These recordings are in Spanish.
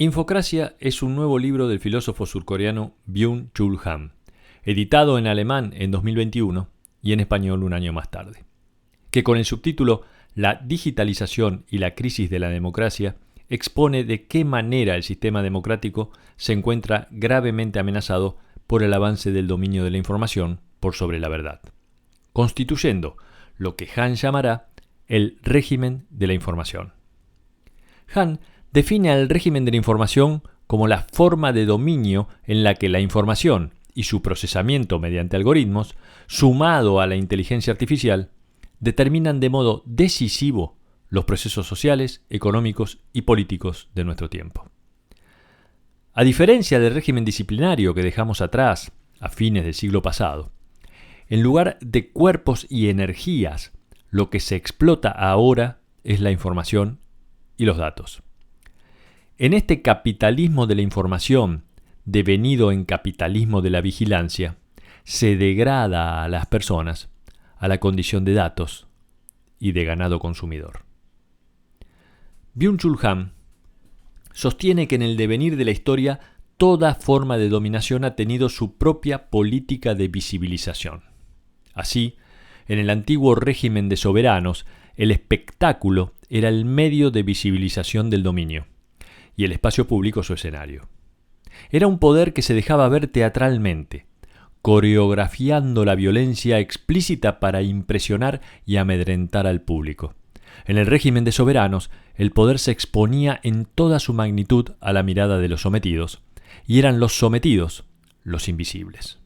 Infocracia es un nuevo libro del filósofo surcoreano Byung-Chul Han, editado en alemán en 2021 y en español un año más tarde, que con el subtítulo La digitalización y la crisis de la democracia expone de qué manera el sistema democrático se encuentra gravemente amenazado por el avance del dominio de la información por sobre la verdad, constituyendo lo que Han llamará el régimen de la información. Han define al régimen de la información como la forma de dominio en la que la información y su procesamiento mediante algoritmos, sumado a la inteligencia artificial, determinan de modo decisivo los procesos sociales, económicos y políticos de nuestro tiempo. A diferencia del régimen disciplinario que dejamos atrás a fines del siglo pasado, en lugar de cuerpos y energías, lo que se explota ahora es la información y los datos. En este capitalismo de la información, devenido en capitalismo de la vigilancia, se degrada a las personas a la condición de datos y de ganado consumidor. Byung-Chul Han sostiene que en el devenir de la historia toda forma de dominación ha tenido su propia política de visibilización. Así, en el antiguo régimen de soberanos, el espectáculo era el medio de visibilización del dominio y el espacio público su escenario. Era un poder que se dejaba ver teatralmente, coreografiando la violencia explícita para impresionar y amedrentar al público. En el régimen de soberanos, el poder se exponía en toda su magnitud a la mirada de los sometidos, y eran los sometidos los invisibles.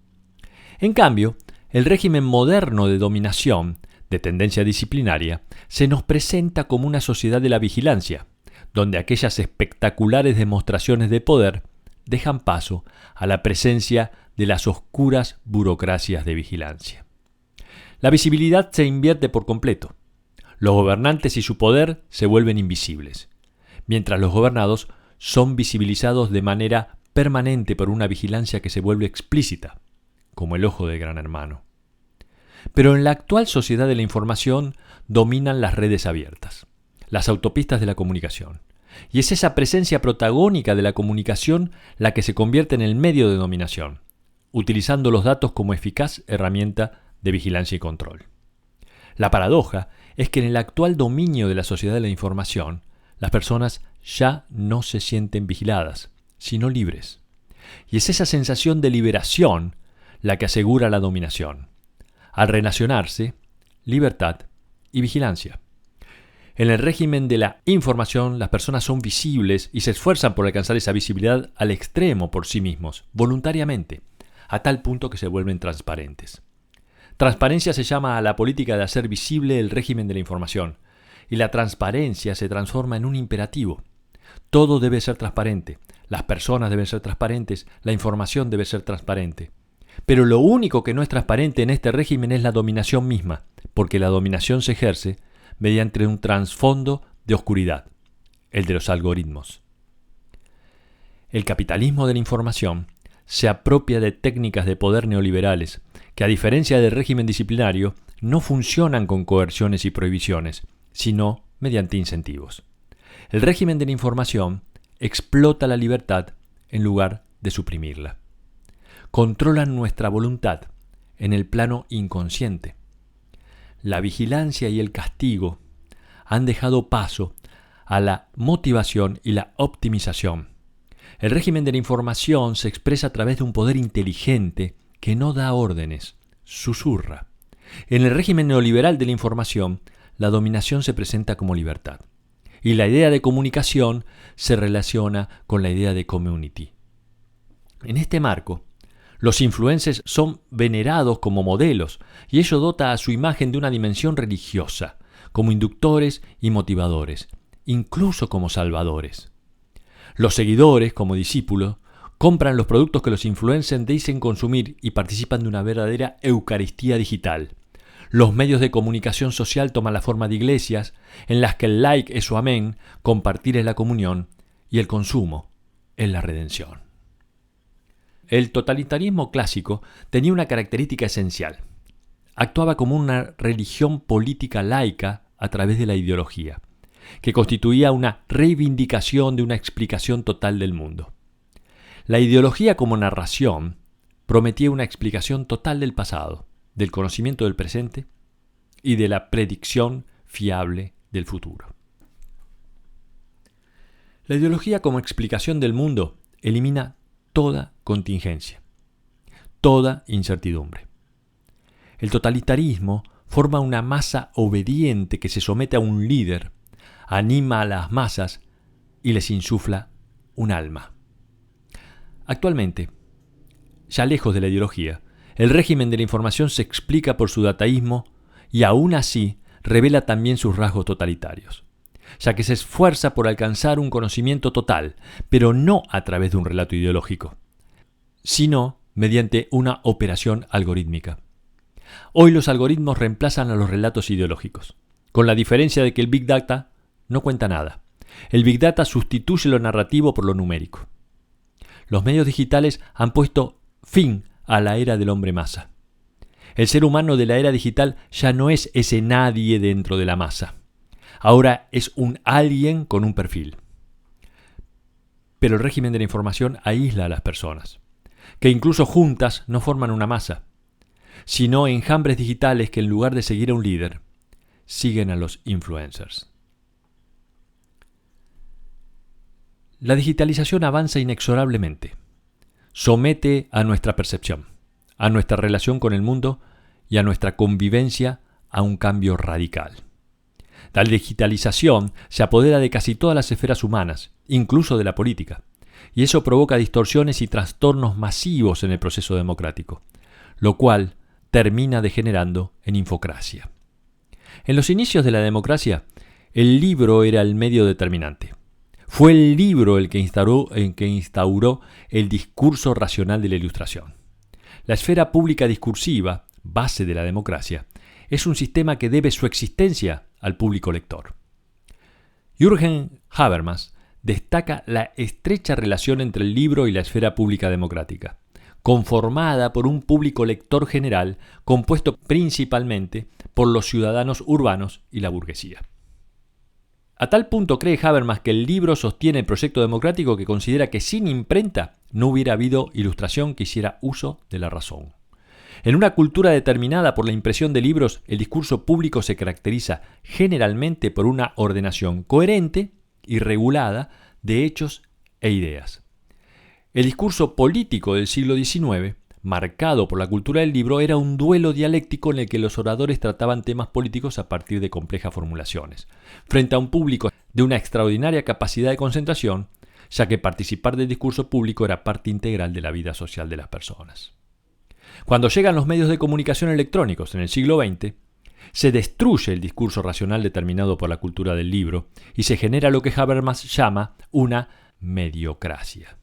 En cambio, el régimen moderno de dominación, de tendencia disciplinaria, se nos presenta como una sociedad de la vigilancia, donde aquellas espectaculares demostraciones de poder dejan paso a la presencia de las oscuras burocracias de vigilancia. La visibilidad se invierte por completo. Los gobernantes y su poder se vuelven invisibles, mientras los gobernados son visibilizados de manera permanente por una vigilancia que se vuelve explícita, como el ojo del gran hermano. Pero en la actual sociedad de la información dominan las redes abiertas, las autopistas de la comunicación, y es esa presencia protagónica de la comunicación la que se convierte en el medio de dominación, utilizando los datos como eficaz herramienta de vigilancia y control. La paradoja es que en el actual dominio de la sociedad de la información, las personas ya no se sienten vigiladas, sino libres. Y es esa sensación de liberación la que asegura la dominación. Al relacionarse, libertad y vigilancia. En el régimen de la información, las personas son visibles y se esfuerzan por alcanzar esa visibilidad al extremo por sí mismos, voluntariamente, a tal punto que se vuelven transparentes. Transparencia se llama a la política de hacer visible el régimen de la información, y la transparencia se transforma en un imperativo. Todo debe ser transparente, las personas deben ser transparentes, la información debe ser transparente. Pero lo único que no es transparente en este régimen es la dominación misma, porque la dominación se ejerce mediante un trasfondo de oscuridad, el de los algoritmos. El capitalismo de la información se apropia de técnicas de poder neoliberales que, a diferencia del régimen disciplinario, no funcionan con coerciones y prohibiciones, sino mediante incentivos. El régimen de la información explota la libertad en lugar de suprimirla. Controlan nuestra voluntad en el plano inconsciente. La vigilancia y el castigo han dejado paso a la motivación y la optimización. El régimen de la información se expresa a través de un poder inteligente que no da órdenes, susurra. En el régimen neoliberal de la información, la dominación se presenta como libertad. Y la idea de comunicación se relaciona con la idea de community. En este marco, los influencers son venerados como modelos, y ello dota a su imagen de una dimensión religiosa, como inductores y motivadores, incluso como salvadores. Los seguidores, como discípulos, compran los productos que los influencers dicen consumir y participan de una verdadera eucaristía digital. Los medios de comunicación social toman la forma de iglesias, en las que el like es su amén, compartir es la comunión y el consumo es la redención. El totalitarismo clásico tenía una característica esencial. Actuaba como una religión política laica a través de la ideología. que constituía una reivindicación de una explicación total del mundo. La ideología como narración prometía una explicación total del pasado, del conocimiento del presente y de la predicción fiable del futuro. La ideología como explicación del mundo elimina toda contingencia, toda incertidumbre. El totalitarismo forma una masa obediente que se somete a un líder, anima a las masas y les insufla un alma. Actualmente, ya lejos de la ideología, el régimen de la información se explica por su dataísmo y aún así revela también sus rasgos totalitarios, ya que se esfuerza por alcanzar un conocimiento total, pero no a través de un relato ideológico, sino mediante una operación algorítmica. Hoy los algoritmos reemplazan a los relatos ideológicos, con la diferencia de que el Big Data no cuenta nada. El Big Data sustituye lo narrativo por lo numérico. Los medios digitales han puesto fin a la era del hombre masa. El ser humano de la era digital ya no es ese nadie dentro de la masa. Ahora es un alguien con un perfil. Pero el régimen de la información aísla a las personas, que incluso juntas no forman una masa, sino enjambres digitales que en lugar de seguir a un líder, siguen a los influencers. La digitalización avanza inexorablemente. Somete a nuestra percepción, a nuestra relación con el mundo y a nuestra convivencia a un cambio radical. La digitalización se apodera de casi todas las esferas humanas, incluso de la política, y eso provoca distorsiones y trastornos masivos en el proceso democrático, lo cual termina degenerando en infocracia. En los inicios de la democracia, el libro era el medio determinante. Fue el libro el que instauró el discurso racional de la Ilustración. La esfera pública discursiva, base de la democracia, es un sistema que debe su existencia al público lector. Jürgen Habermas destaca la estrecha relación entre el libro y la esfera pública democrática, conformada por un público lector general compuesto principalmente por los ciudadanos urbanos y la burguesía. A tal punto cree Habermas que el libro sostiene el proyecto democrático que considera que sin imprenta no hubiera habido ilustración que hiciera uso de la razón. En una cultura determinada por la impresión de libros, el discurso público se caracteriza generalmente por una ordenación coherente y regulada de hechos e ideas. El discurso político del siglo XIX, marcado por la cultura del libro, era un duelo dialéctico en el que los oradores trataban temas políticos a partir de complejas formulaciones, frente a un público de una extraordinaria capacidad de concentración, ya que participar del discurso público era parte integral de la vida social de las personas. Cuando llegan los medios de comunicación electrónicos en el siglo XX, se destruye el discurso racional determinado por la cultura del libro y se genera lo que Habermas llama una mediocracia.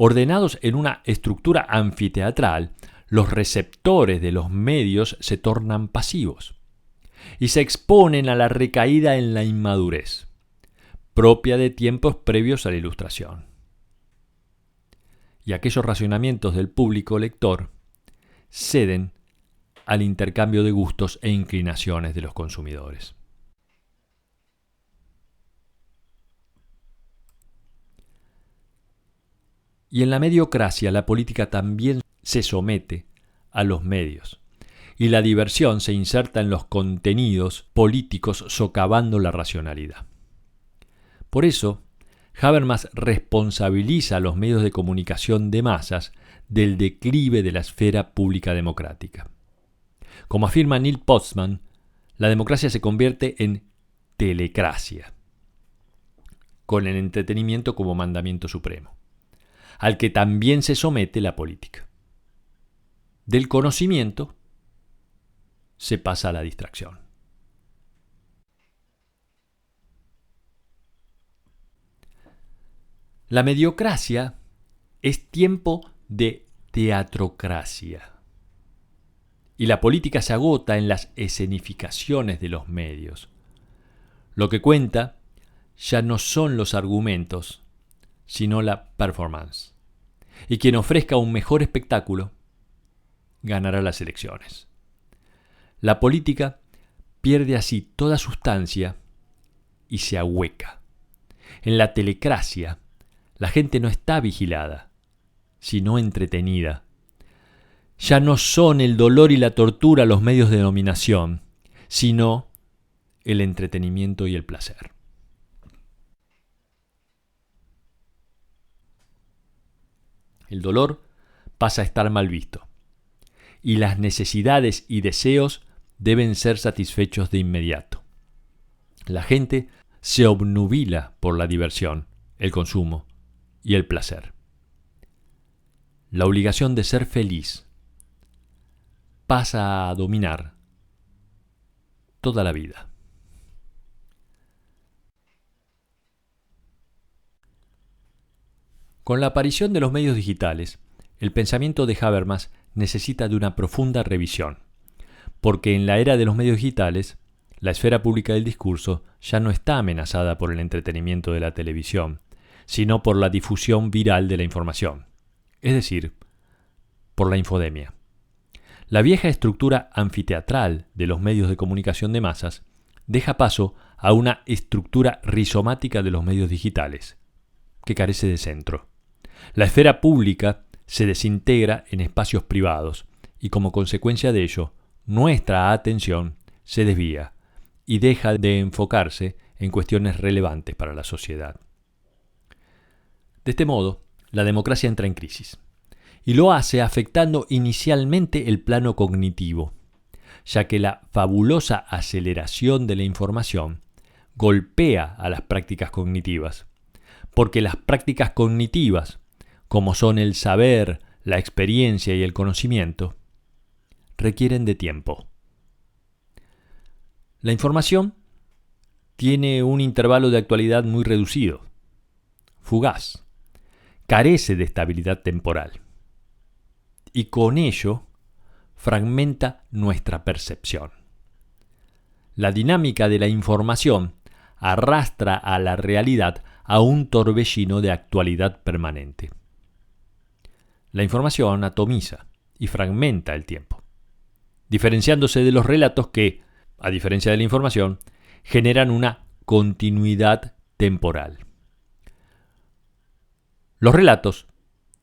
Ordenados en una estructura anfiteatral, los receptores de los medios se tornan pasivos y se exponen a la recaída en la inmadurez, propia de tiempos previos a la Ilustración. Y aquellos racionamientos del público lector ceden al intercambio de gustos e inclinaciones de los consumidores. Y en la mediocracia la política también se somete a los medios, y la diversión se inserta en los contenidos políticos socavando la racionalidad. Por eso, Habermas responsabiliza a los medios de comunicación de masas del declive de la esfera pública democrática. Como afirma Neil Postman, la democracia se convierte en telecracia, con el entretenimiento como mandamiento supremo, al que también se somete la política. Del conocimiento se pasa a la distracción. La mediocracia es tiempo de teatrocracia. Y la política se agota en las escenificaciones de los medios. Lo que cuenta ya no son los argumentos, sino la performance. Y quien ofrezca un mejor espectáculo ganará las elecciones. La política pierde así toda sustancia y se ahueca. En la telecracia, la gente no está vigilada, sino entretenida. Ya no son el dolor y la tortura los medios de dominación, sino el entretenimiento y el placer. El dolor pasa a estar mal visto, y las necesidades y deseos deben ser satisfechos de inmediato. La gente se obnubila por la diversión, el consumo y el placer. La obligación de ser feliz pasa a dominar toda la vida. Con la aparición de los medios digitales, el pensamiento de Habermas necesita de una profunda revisión, porque en la era de los medios digitales, la esfera pública del discurso ya no está amenazada por el entretenimiento de la televisión, sino por la difusión viral de la información, es decir, por la infodemia. La vieja estructura anfiteatral de los medios de comunicación de masas deja paso a una estructura rizomática de los medios digitales, que carece de centro. La esfera pública se desintegra en espacios privados y como consecuencia de ello, nuestra atención se desvía y deja de enfocarse en cuestiones relevantes para la sociedad. De este modo, la democracia entra en crisis, y lo hace afectando inicialmente el plano cognitivo, ya que la fabulosa aceleración de la información golpea a las prácticas cognitivas, porque las prácticas cognitivas, como son el saber, la experiencia y el conocimiento, requieren de tiempo. La información tiene un intervalo de actualidad muy reducido, fugaz, carece de estabilidad temporal y con ello fragmenta nuestra percepción. La dinámica de la información arrastra a la realidad a un torbellino de actualidad permanente. La información atomiza y fragmenta el tiempo, diferenciándose de los relatos que, a diferencia de la información, generan una continuidad temporal. Los relatos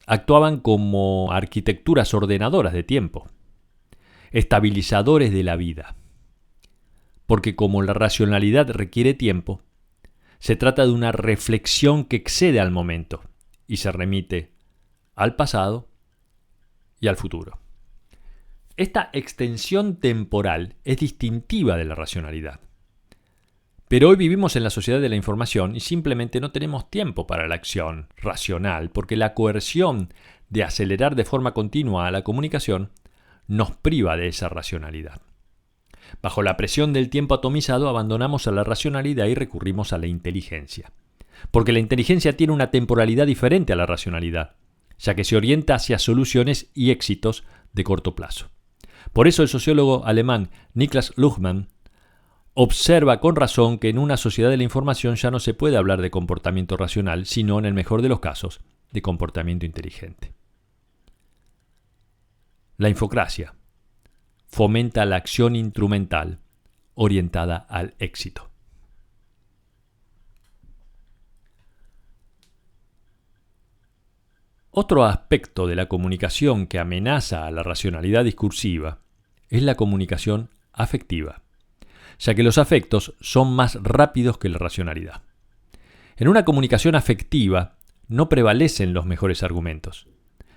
actuaban como arquitecturas ordenadoras de tiempo, estabilizadores de la vida, porque como la racionalidad requiere tiempo, se trata de una reflexión que excede al momento y se remite al pasado y al futuro. Esta extensión temporal es distintiva de la racionalidad. Pero hoy vivimos en la sociedad de la información y simplemente no tenemos tiempo para la acción racional, porque la coerción de acelerar de forma continua a la comunicación nos priva de esa racionalidad. Bajo la presión del tiempo atomizado abandonamos a la racionalidad y recurrimos a la inteligencia, porque la inteligencia tiene una temporalidad diferente a la racionalidad, ya que se orienta hacia soluciones y éxitos de corto plazo. Por eso el sociólogo alemán Niklas Luhmann observa con razón que en una sociedad de la información ya no se puede hablar de comportamiento racional, sino, en el mejor de los casos, de comportamiento inteligente. La infocracia fomenta la acción instrumental orientada al éxito. Otro aspecto de la comunicación que amenaza a la racionalidad discursiva es la comunicación afectiva, ya que los afectos son más rápidos que la racionalidad. En una comunicación afectiva no prevalecen los mejores argumentos,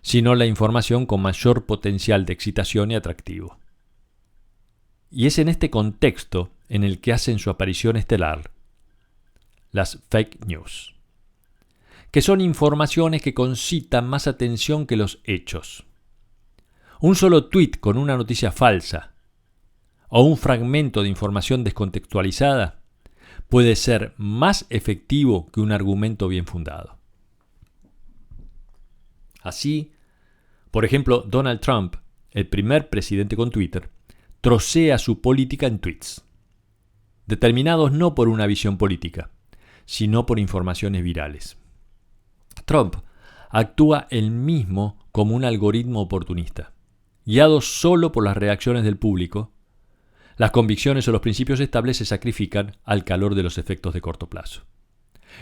sino la información con mayor potencial de excitación y atractivo. Y es en este contexto en el que hacen su aparición estelar las fake news, que son informaciones que concitan más atención que los hechos. Un solo tuit con una noticia falsa o un fragmento de información descontextualizada puede ser más efectivo que un argumento bien fundado. Así, por ejemplo, Donald Trump, el primer presidente con Twitter, trocea su política en tweets, determinados no por una visión política, sino por informaciones virales. Trump actúa él mismo como un algoritmo oportunista, guiado solo por las reacciones del público, Las convicciones o los principios estables se sacrifican al calor de los efectos de corto plazo.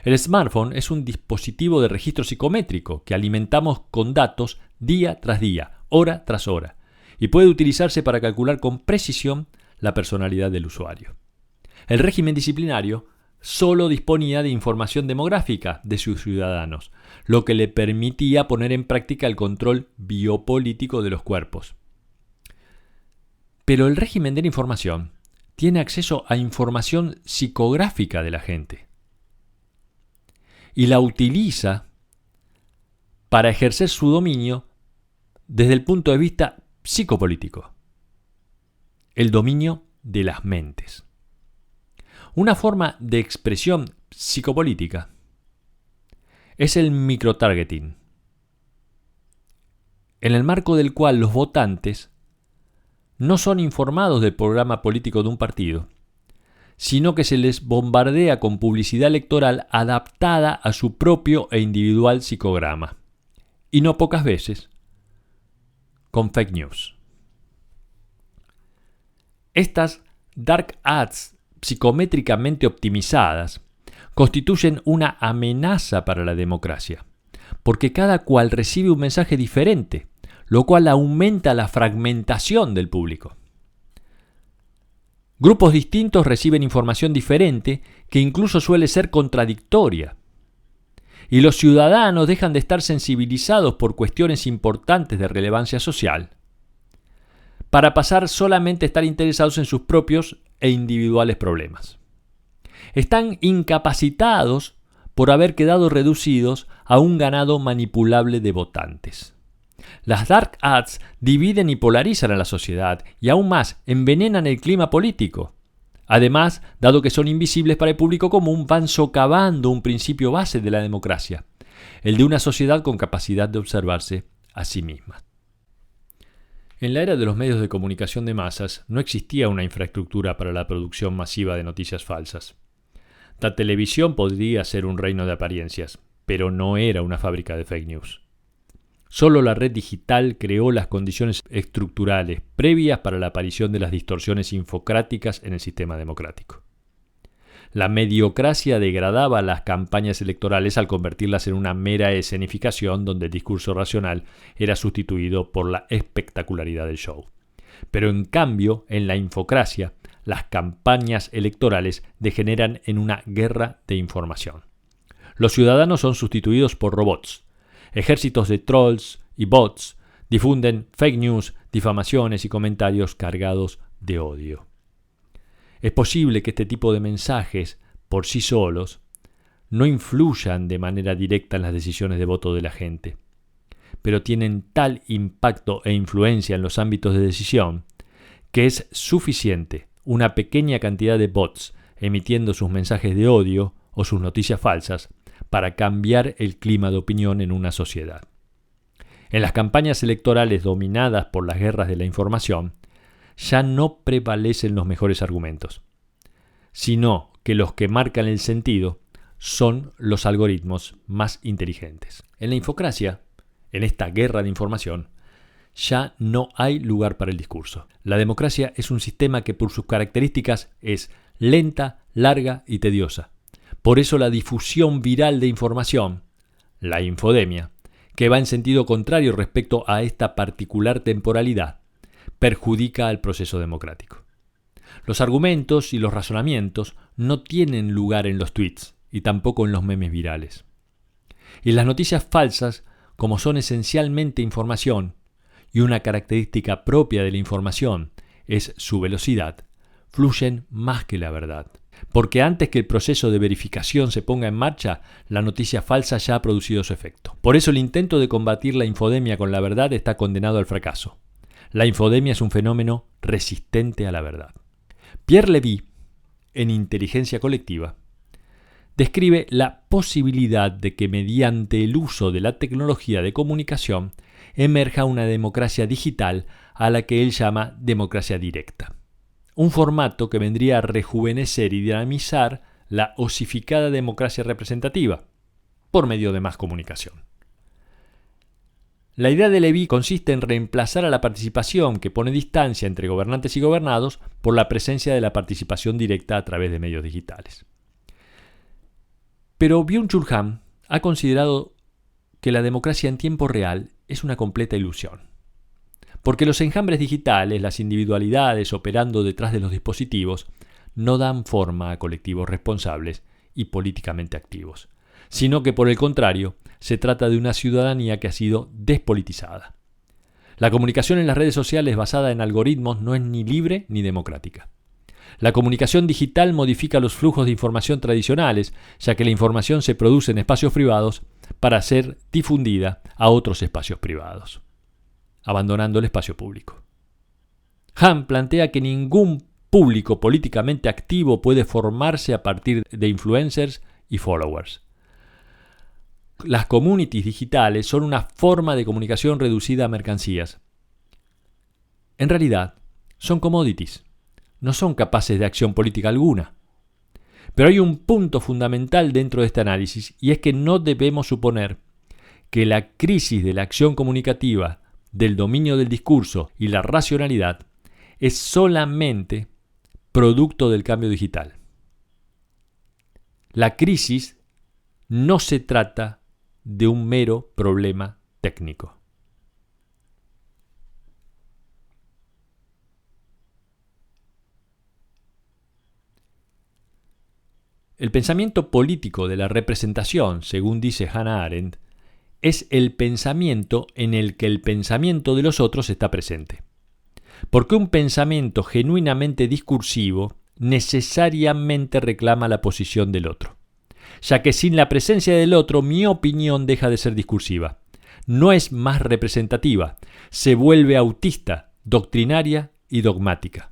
El smartphone es un dispositivo de registro psicométrico que alimentamos con datos día tras día, hora tras hora, y puede utilizarse para calcular con precisión la personalidad del usuario. El régimen disciplinario solo disponía de información demográfica de sus ciudadanos, lo que le permitía poner en práctica el control biopolítico de los cuerpos. Pero el régimen de la información tiene acceso a información psicográfica de la gente y la utiliza para ejercer su dominio desde el punto de vista psicopolítico, el dominio de las mentes. Una forma de expresión psicopolítica es el microtargeting, en el marco del cual los votantes no son informados del programa político de un partido, sino que se les bombardea con publicidad electoral adaptada a su propio e individual psicograma, y no pocas veces con fake news. Estas dark ads psicométricamente optimizadas constituyen una amenaza para la democracia, porque cada cual recibe un mensaje diferente, lo cual aumenta la fragmentación del público. Grupos distintos reciben información diferente que incluso suele ser contradictoria. Y los ciudadanos dejan de estar sensibilizados por cuestiones importantes de relevancia social para pasar solamente a estar interesados en sus propios e individuales problemas. Están incapacitados por haber quedado reducidos a un ganado manipulable de votantes. Las dark ads dividen y polarizan a la sociedad y aún más envenenan el clima político. Además, dado que son invisibles para el público común, van socavando un principio base de la democracia, el de una sociedad con capacidad de observarse a sí misma. En la era de los medios de comunicación de masas no existía una infraestructura para la producción masiva de noticias falsas. La televisión podría ser un reino de apariencias, pero no era una fábrica de fake news. Solo la red digital creó las condiciones estructurales previas para la aparición de las distorsiones infocráticas en el sistema democrático. La mediocracia degradaba las campañas electorales al convertirlas en una mera escenificación donde el discurso racional era sustituido por la espectacularidad del show. Pero en cambio, en la infocracia, las campañas electorales degeneran en una guerra de información. Los ciudadanos son sustituidos por robots. Ejércitos de trolls y bots difunden fake news, difamaciones y comentarios cargados de odio. Es posible que este tipo de mensajes, por sí solos, no influyan de manera directa en las decisiones de voto de la gente, pero tienen tal impacto e influencia en los ámbitos de decisión que es suficiente una pequeña cantidad de bots emitiendo sus mensajes de odio o sus noticias falsas para cambiar el clima de opinión en una sociedad. En las campañas electorales dominadas por las guerras de la información, ya no prevalecen los mejores argumentos, sino que los que marcan el sentido son los algoritmos más inteligentes. En la infocracia, en esta guerra de información, ya no hay lugar para el discurso. La democracia es un sistema que por sus características es lenta, larga y tediosa. Por eso la difusión viral de información, la infodemia, que va en sentido contrario respecto a esta particular temporalidad, perjudica al proceso democrático. Los argumentos y los razonamientos no tienen lugar en los tweets y tampoco en los memes virales. Y las noticias falsas, como son esencialmente información, y una característica propia de la información es su velocidad, fluyen más que la verdad. Porque antes que el proceso de verificación se ponga en marcha, la noticia falsa ya ha producido su efecto. Por eso el intento de combatir la infodemia con la verdad está condenado al fracaso. La infodemia es un fenómeno resistente a la verdad. Pierre Levy, en Inteligencia Colectiva, describe la posibilidad de que mediante el uso de la tecnología de comunicación emerja una democracia digital a la que él llama democracia directa. Un formato que vendría a rejuvenecer y dinamizar la osificada democracia representativa por medio de más comunicación. La idea de Levy consiste en reemplazar a la participación que pone distancia entre gobernantes y gobernados por la presencia de la participación directa a través de medios digitales. Pero Byung-Chul Han ha considerado que la democracia en tiempo real es una completa ilusión, porque los enjambres digitales, las individualidades operando detrás de los dispositivos, no dan forma a colectivos responsables y políticamente activos, sino que por el contrario, se trata de una ciudadanía que ha sido despolitizada. La comunicación en las redes sociales basada en algoritmos no es ni libre ni democrática. La comunicación digital modifica los flujos de información tradicionales, ya que la información se produce en espacios privados para ser difundida a otros espacios privados, abandonando el espacio público. Han plantea que ningún público políticamente activo puede formarse a partir de influencers y followers. Las communities digitales son una forma de comunicación reducida a mercancías. En realidad, son commodities, no son capaces de acción política alguna. Pero hay un punto fundamental dentro de este análisis, y es que no debemos suponer que la crisis de la acción comunicativa, del dominio del discurso y la racionalidad es solamente producto del cambio digital. La crisis no se trata de un mero problema técnico. El pensamiento político de la representación, según dice Hannah Arendt, es el pensamiento en el que el pensamiento de los otros está presente. Porque un pensamiento genuinamente discursivo necesariamente reclama la posición del otro, ya que sin la presencia del otro mi opinión deja de ser discursiva, no es más representativa, se vuelve autista, doctrinaria y dogmática.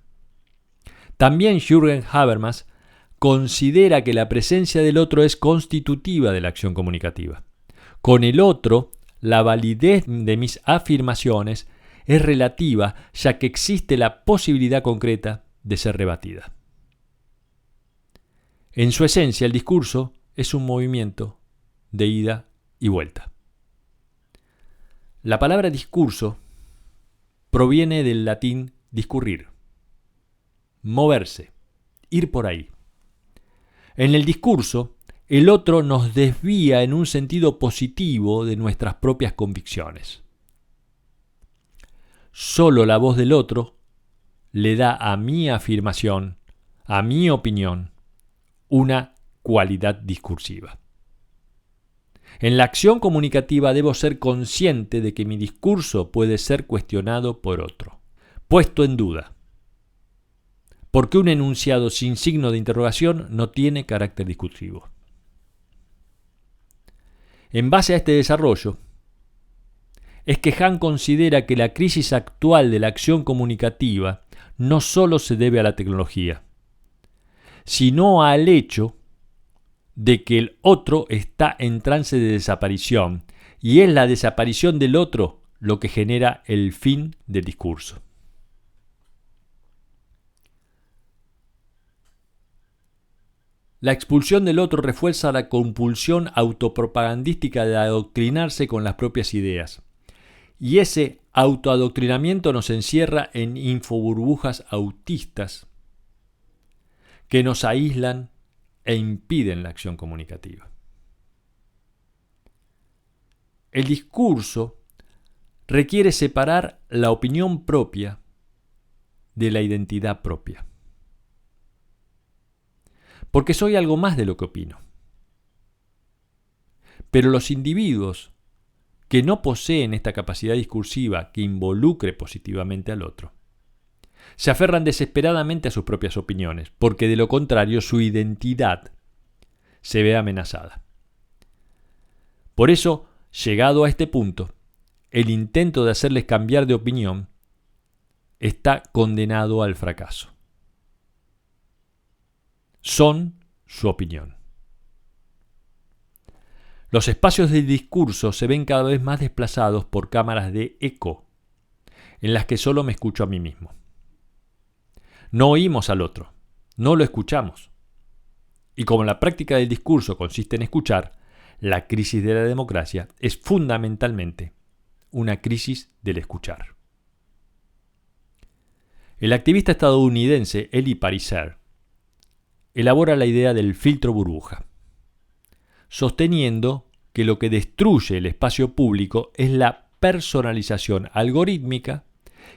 También Jürgen Habermas considera que la presencia del otro es constitutiva de la acción comunicativa. Con el otro, la validez de mis afirmaciones es relativa, ya que existe la posibilidad concreta de ser rebatida. En su esencia, el discurso es un movimiento de ida y vuelta. La palabra discurso proviene del latín discurrir, moverse, ir por ahí. En el discurso, el otro nos desvía en un sentido positivo de nuestras propias convicciones. Solo la voz del otro le da a mi afirmación, a mi opinión, una cualidad discursiva. En la acción comunicativa debo ser consciente de que mi discurso puede ser cuestionado por otro, puesto en duda, porque un enunciado sin signo de interrogación no tiene carácter discursivo. En base a este desarrollo, es que Han considera que la crisis actual de la acción comunicativa no solo se debe a la tecnología, sino al hecho de que el otro está en trance de desaparición, y es la desaparición del otro lo que genera el fin del discurso. La expulsión del otro refuerza la compulsión autopropagandística de adoctrinarse con las propias ideas. Y ese autoadoctrinamiento nos encierra en infoburbujas autistas que nos aíslan e impiden la acción comunicativa. El discurso requiere separar la opinión propia de la identidad propia. Porque soy algo más de lo que opino. Pero los individuos que no poseen esta capacidad discursiva que involucre positivamente al otro, se aferran desesperadamente a sus propias opiniones, porque de lo contrario su identidad se ve amenazada. Por eso, llegado a este punto, el intento de hacerles cambiar de opinión está condenado al fracaso. Son su opinión. Los espacios de discurso se ven cada vez más desplazados por cámaras de eco, en las que solo me escucho a mí mismo. No oímos al otro, no lo escuchamos. Y como la práctica del discurso consiste en escuchar, la crisis de la democracia es fundamentalmente una crisis del escuchar. El activista estadounidense Eli Pariser elabora la idea del filtro burbuja, sosteniendo que lo que destruye el espacio público es la personalización algorítmica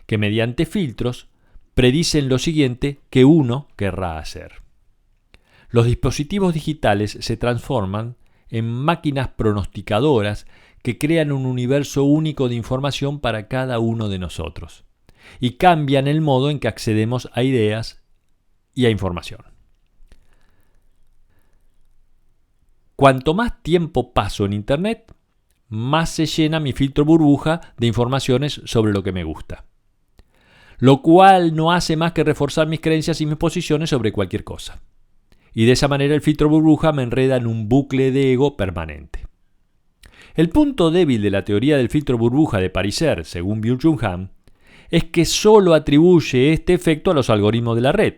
que mediante filtros predicen lo siguiente que uno querrá hacer. Los dispositivos digitales se transforman en máquinas pronosticadoras que crean un universo único de información para cada uno de nosotros y cambian el modo en que accedemos a ideas y a información. Cuanto más tiempo paso en Internet, más se llena mi filtro burbuja de informaciones sobre lo que me gusta, lo cual no hace más que reforzar mis creencias y mis posiciones sobre cualquier cosa. Y de esa manera el filtro burbuja me enreda en un bucle de ego permanente. El punto débil de la teoría del filtro burbuja de Pariser, según Byung-Chul Han, es que solo atribuye este efecto a los algoritmos de la red.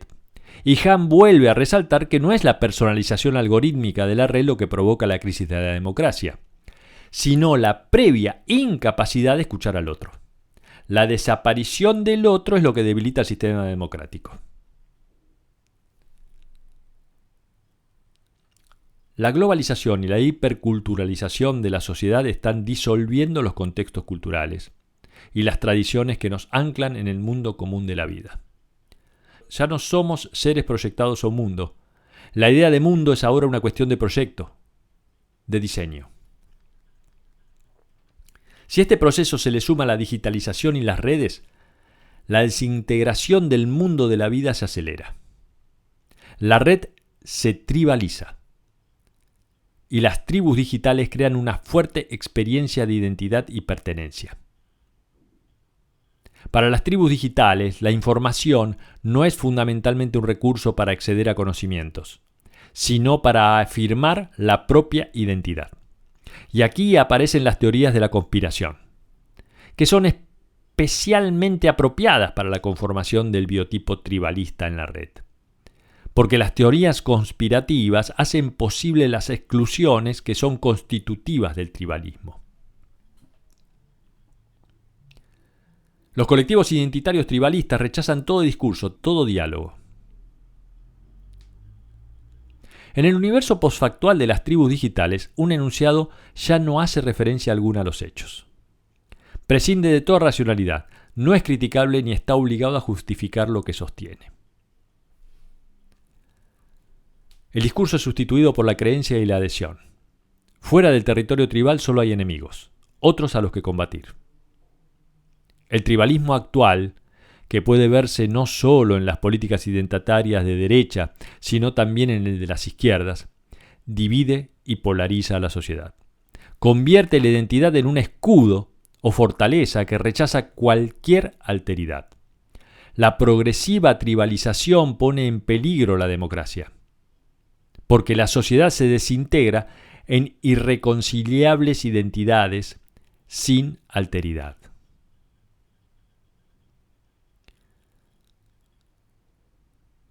Y Han vuelve a resaltar que no es la personalización algorítmica de la red lo que provoca la crisis de la democracia, sino la previa incapacidad de escuchar al otro. La desaparición del otro es lo que debilita el sistema democrático. La globalización y la hiperculturalización de la sociedad están disolviendo los contextos culturales y las tradiciones que nos anclan en el mundo común de la vida. Ya no somos seres proyectados a un mundo. La idea de mundo es ahora una cuestión de proyecto, de diseño. Si a este proceso se le suma la digitalización y las redes, la desintegración del mundo de la vida se acelera. La red se tribaliza y las tribus digitales crean una fuerte experiencia de identidad y pertenencia. Para las tribus digitales, la información no es fundamentalmente un recurso para acceder a conocimientos, sino para afirmar la propia identidad. Y aquí aparecen las teorías de la conspiración, que son especialmente apropiadas para la conformación del biotipo tribalista en la red. Porque las teorías conspirativas hacen posible las exclusiones que son constitutivas del tribalismo. Los colectivos identitarios tribalistas rechazan todo discurso, todo diálogo. En el universo posfactual de las tribus digitales, un enunciado ya no hace referencia alguna a los hechos. Prescinde de toda racionalidad, no es criticable ni está obligado a justificar lo que sostiene. El discurso es sustituido por la creencia y la adhesión. Fuera del territorio tribal solo hay enemigos, otros a los que combatir. El tribalismo actual, que puede verse no solo en las políticas identitarias de derecha, sino también en el de las izquierdas, divide y polariza a la sociedad. Convierte la identidad en un escudo o fortaleza que rechaza cualquier alteridad. La progresiva tribalización pone en peligro la democracia, porque la sociedad se desintegra en irreconciliables identidades sin alteridad.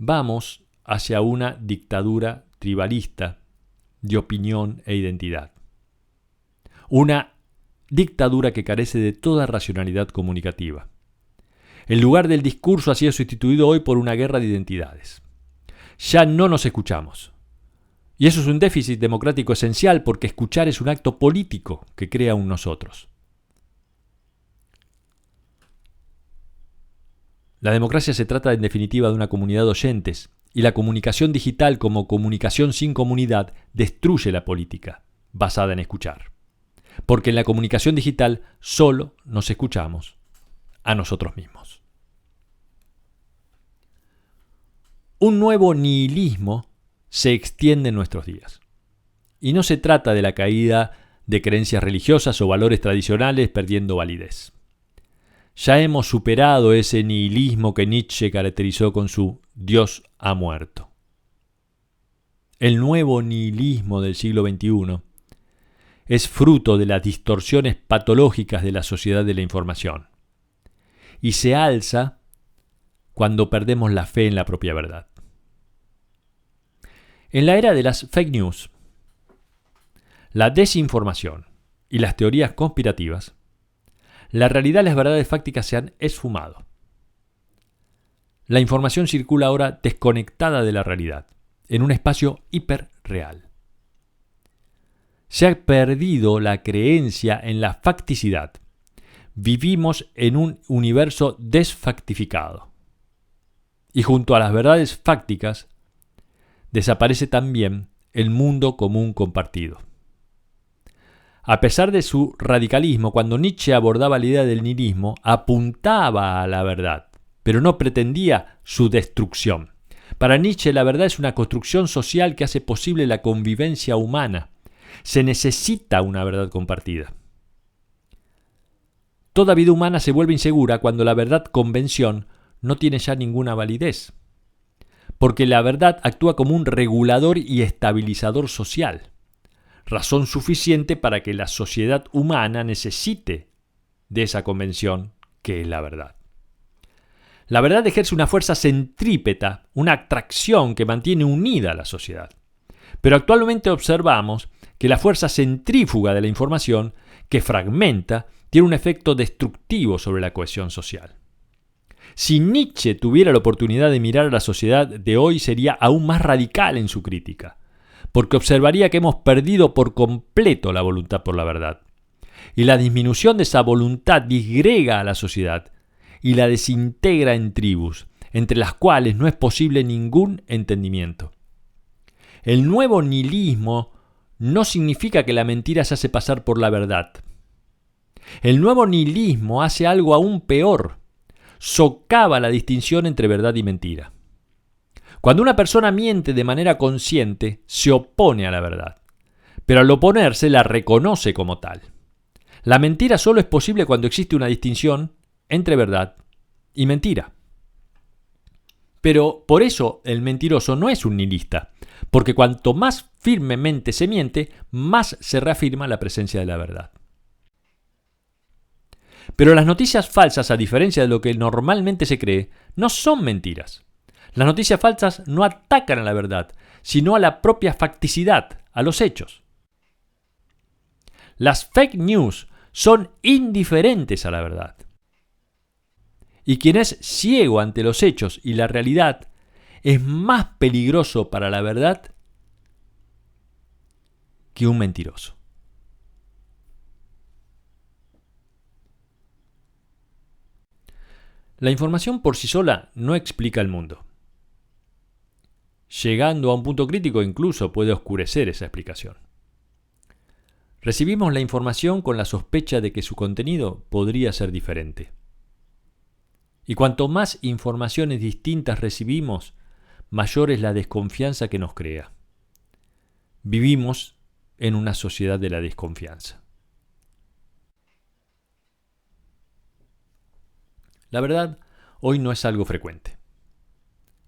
Vamos hacia una dictadura tribalista de opinión e identidad. Una dictadura que carece de toda racionalidad comunicativa. El lugar del discurso ha sido sustituido hoy por una guerra de identidades. Ya no nos escuchamos. Y eso es un déficit democrático esencial porque escuchar es un acto político que crea un nosotros. La democracia se trata en definitiva de una comunidad de oyentes, y la comunicación digital como comunicación sin comunidad destruye la política, basada en escuchar. Porque en la comunicación digital solo nos escuchamos a nosotros mismos. Un nuevo nihilismo se extiende en nuestros días. Y no se trata de la caída de creencias religiosas o valores tradicionales perdiendo validez. Ya hemos superado ese nihilismo que Nietzsche caracterizó con su Dios ha muerto. El nuevo nihilismo del siglo XXI es fruto de las distorsiones patológicas de la sociedad de la información y se alza cuando perdemos la fe en la propia verdad. En la era de las fake news, la desinformación y las teorías conspirativas, la realidad y las verdades fácticas se han esfumado. La información circula ahora desconectada de la realidad, en un espacio hiperreal. Se ha perdido la creencia en la facticidad. Vivimos en un universo desfactificado. Y junto a las verdades fácticas, desaparece también el mundo común compartido. A pesar de su radicalismo, cuando Nietzsche abordaba la idea del nihilismo, apuntaba a la verdad, pero no pretendía su destrucción. Para Nietzsche, la verdad es una construcción social que hace posible la convivencia humana. Se necesita una verdad compartida. Toda vida humana se vuelve insegura cuando la verdad convención no tiene ya ninguna validez, porque la verdad actúa como un regulador y estabilizador social, razón suficiente para que la sociedad humana necesite de esa convención que es la verdad. La verdad ejerce una fuerza centrípeta, una atracción que mantiene unida a la sociedad. Pero actualmente observamos que la fuerza centrífuga de la información, que fragmenta, tiene un efecto destructivo sobre la cohesión social. Si Nietzsche tuviera la oportunidad de mirar a la sociedad de hoy, sería aún más radical en su crítica, porque observaría que hemos perdido por completo la voluntad por la verdad. Y la disminución de esa voluntad disgrega a la sociedad y la desintegra en tribus, entre las cuales no es posible ningún entendimiento. El nuevo nihilismo no significa que la mentira se hace pasar por la verdad. El nuevo nihilismo hace algo aún peor. Socava la distinción entre verdad y mentira. Cuando una persona miente de manera consciente, se opone a la verdad, pero al oponerse la reconoce como tal. La mentira solo es posible cuando existe una distinción entre verdad y mentira. Pero por eso el mentiroso no es un nihilista, porque cuanto más firmemente se miente, más se reafirma la presencia de la verdad. Pero las noticias falsas, a diferencia de lo que normalmente se cree, no son mentiras. Las noticias falsas no atacan a la verdad, sino a la propia facticidad, a los hechos. Las fake news son indiferentes a la verdad. Y quien es ciego ante los hechos y la realidad es más peligroso para la verdad que un mentiroso. La información por sí sola no explica el mundo. Llegando a un punto crítico incluso puede oscurecer esa explicación. Recibimos la información con la sospecha de que su contenido podría ser diferente. Y cuanto más informaciones distintas recibimos, mayor es la desconfianza que nos crea. Vivimos en una sociedad de la desconfianza. La verdad hoy no es algo frecuente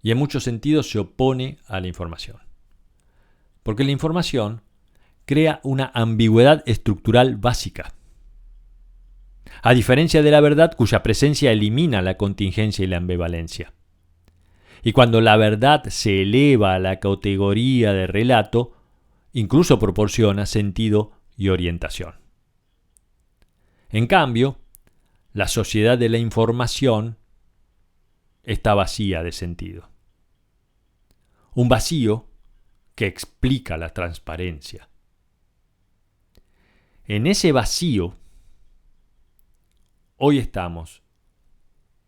y en muchos sentidos se opone a la información. Porque la información crea una ambigüedad estructural básica. A diferencia de la verdad cuya presencia elimina la contingencia y la ambivalencia. Y cuando la verdad se eleva a la categoría de relato, incluso proporciona sentido y orientación. En cambio, la sociedad de la información está vacía de sentido. Un vacío que explica la transparencia. En ese vacío, hoy estamos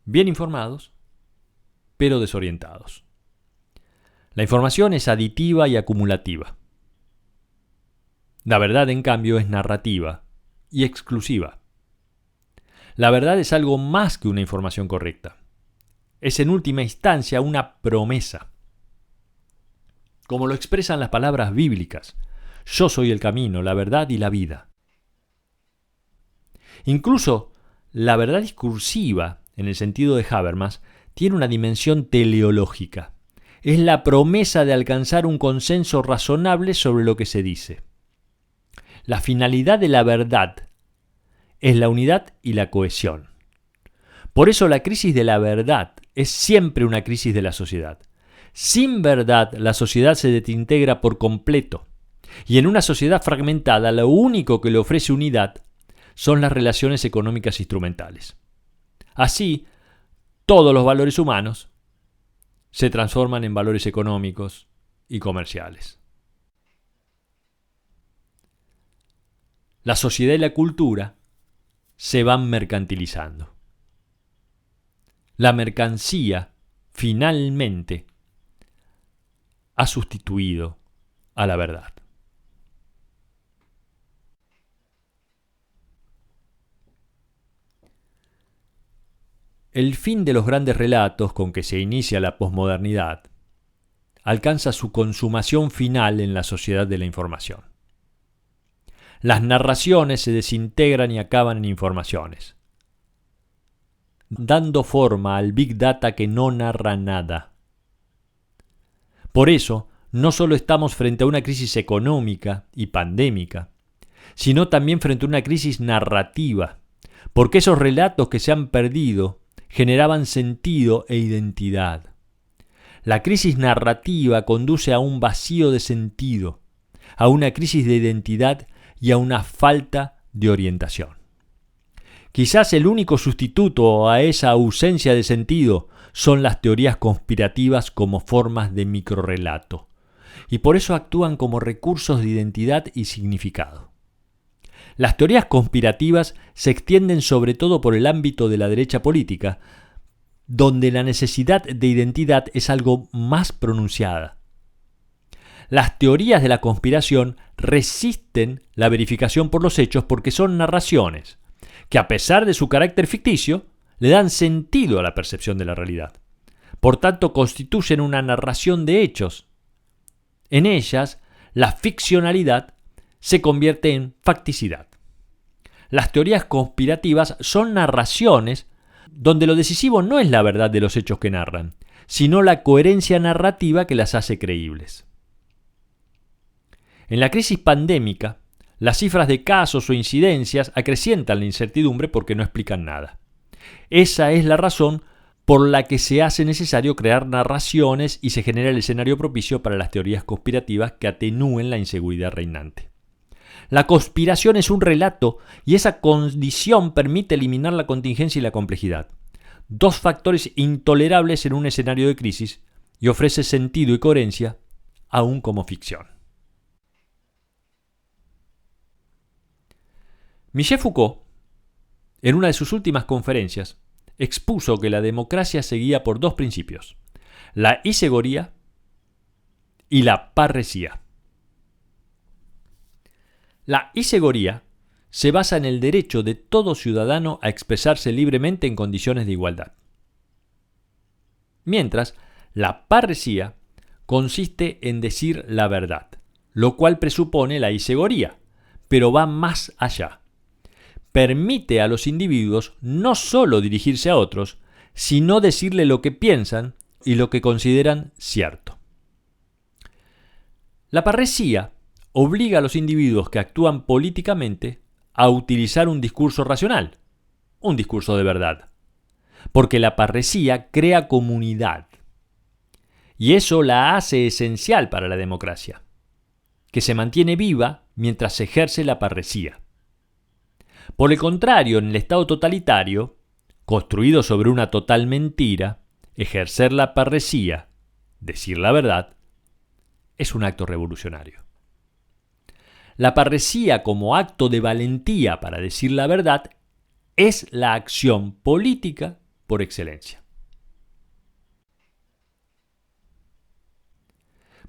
bien informados, pero desorientados. La información es aditiva y acumulativa. La verdad, en cambio, es narrativa y exclusiva. La verdad es algo más que una información correcta. Es en última instancia una promesa. Como lo expresan las palabras bíblicas, yo soy el camino, la verdad y la vida. Incluso la verdad discursiva, en el sentido de Habermas, tiene una dimensión teleológica. Es la promesa de alcanzar un consenso razonable sobre lo que se dice. La finalidad de la verdad es la unidad y la cohesión. Por eso la crisis de la verdad es siempre una crisis de la sociedad. Sin verdad, la sociedad se desintegra por completo. Y en una sociedad fragmentada, lo único que le ofrece unidad son las relaciones económicas instrumentales. Así, todos los valores humanos se transforman en valores económicos y comerciales. La sociedad y la cultura se van mercantilizando. La mercancía, finalmente, ha sustituido a la verdad. El fin de los grandes relatos con que se inicia la posmodernidad alcanza su consumación final en la sociedad de la información. Las narraciones se desintegran y acaban en informaciones, dando forma al Big Data que no narra nada. Por eso, no solo estamos frente a una crisis económica y pandémica, sino también frente a una crisis narrativa, porque esos relatos que se han perdido generaban sentido e identidad. La crisis narrativa conduce a un vacío de sentido, a una crisis de identidad y a una falta de orientación. Quizás el único sustituto a esa ausencia de sentido son las teorías conspirativas como formas de microrrelato, y por eso actúan como recursos de identidad y significado. Las teorías conspirativas se extienden sobre todo por el ámbito de la derecha política, donde la necesidad de identidad es algo más pronunciada. Las teorías de la conspiración resisten la verificación por los hechos porque son narraciones, que a pesar de su carácter ficticio, le dan sentido a la percepción de la realidad. Por tanto, constituyen una narración de hechos. En ellas, la ficcionalidad se convierte en facticidad. Las teorías conspirativas son narraciones donde lo decisivo no es la verdad de los hechos que narran, sino la coherencia narrativa que las hace creíbles. En la crisis pandémica, las cifras de casos o incidencias acrecientan la incertidumbre porque no explican nada. Esa es la razón por la que se hace necesario crear narraciones y se genera el escenario propicio para las teorías conspirativas que atenúen la inseguridad reinante. La conspiración es un relato y esa condición permite eliminar la contingencia y la complejidad, dos factores intolerables en un escenario de crisis, y ofrece sentido y coherencia aún como ficción. Michel Foucault, en una de sus últimas conferencias, expuso que la democracia se guía por dos principios: la isegoría y la parresía. La isegoría se basa en el derecho de todo ciudadano a expresarse libremente en condiciones de igualdad. Mientras, la parresía consiste en decir la verdad, lo cual presupone la isegoría, pero va más allá. Permite a los individuos no solo dirigirse a otros, sino decirle lo que piensan y lo que consideran cierto. La parresía obliga a los individuos que actúan políticamente a utilizar un discurso racional, un discurso de verdad, porque la parresía crea comunidad, y eso la hace esencial para la democracia, que se mantiene viva mientras se ejerce la parresía. Por el contrario, en el Estado totalitario, construido sobre una total mentira, ejercer la parresía, decir la verdad, es un acto revolucionario. La parresía como acto de valentía para decir la verdad es la acción política por excelencia.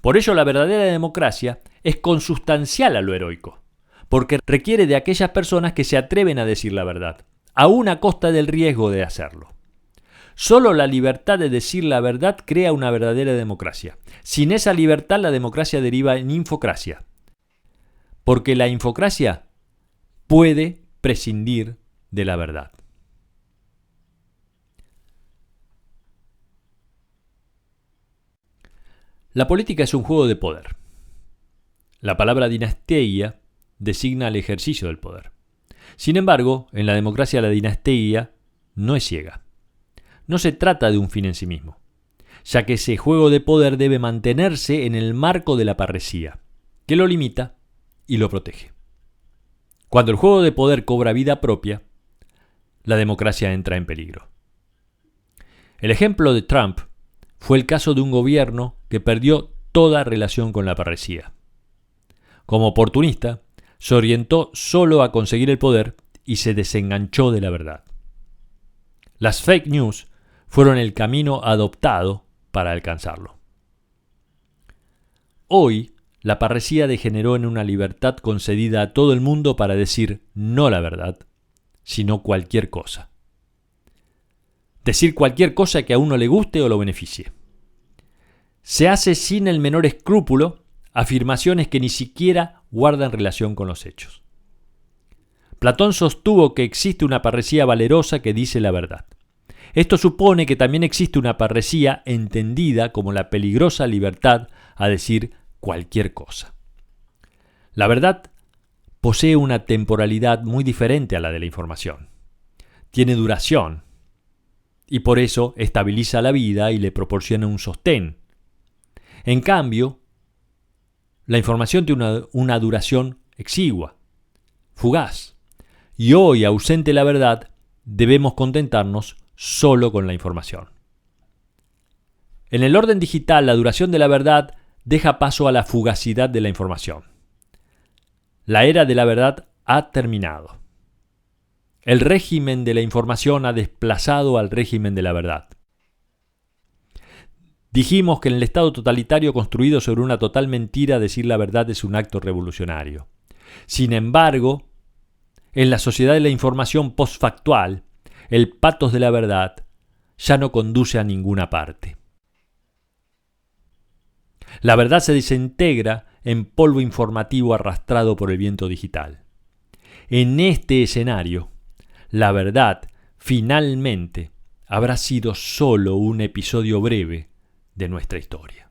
Por ello, la verdadera democracia es consustancial a lo heroico, porque requiere de aquellas personas que se atreven a decir la verdad, aún a costa del riesgo de hacerlo. Solo la libertad de decir la verdad crea una verdadera democracia. Sin esa libertad, la democracia deriva en infocracia, porque la infocracia puede prescindir de la verdad. La política es un juego de poder. La palabra dinastía designa el ejercicio del poder. Sin embargo, en la democracia la dinastía no es ciega. No se trata de un fin en sí mismo, ya que ese juego de poder debe mantenerse en el marco de la parresía, que lo limita y lo protege. Cuando el juego de poder cobra vida propia, la democracia entra en peligro. El ejemplo de Trump fue el caso de un gobierno que perdió toda relación con la parresía. Como oportunista, se orientó solo a conseguir el poder y se desenganchó de la verdad. Las fake news fueron el camino adoptado para alcanzarlo. Hoy, la parresía degeneró en una libertad concedida a todo el mundo para decir no la verdad, sino cualquier cosa. Decir cualquier cosa que a uno le guste o lo beneficie. Se hace sin el menor escrúpulo afirmaciones que ni siquiera guardan relación con los hechos. Platón sostuvo que existe una parresía valerosa que dice la verdad. Esto supone que también existe una parresía entendida como la peligrosa libertad a decir cualquier cosa. La verdad posee una temporalidad muy diferente a la de la información. Tiene duración y por eso estabiliza la vida y le proporciona un sostén. En cambio, la información tiene una duración exigua, fugaz. Y hoy, ausente la verdad, debemos contentarnos solo con la información. En el orden digital, la duración de la verdad deja paso a la fugacidad de la información. La era de la verdad ha terminado. El régimen de la información ha desplazado al régimen de la verdad. Dijimos que en el Estado totalitario construido sobre una total mentira decir la verdad es un acto revolucionario. Sin embargo, en la sociedad de la información postfactual, el pathos de la verdad ya no conduce a ninguna parte. La verdad se desintegra en polvo informativo arrastrado por el viento digital. En este escenario, la verdad finalmente habrá sido solo un episodio breve de nuestra historia.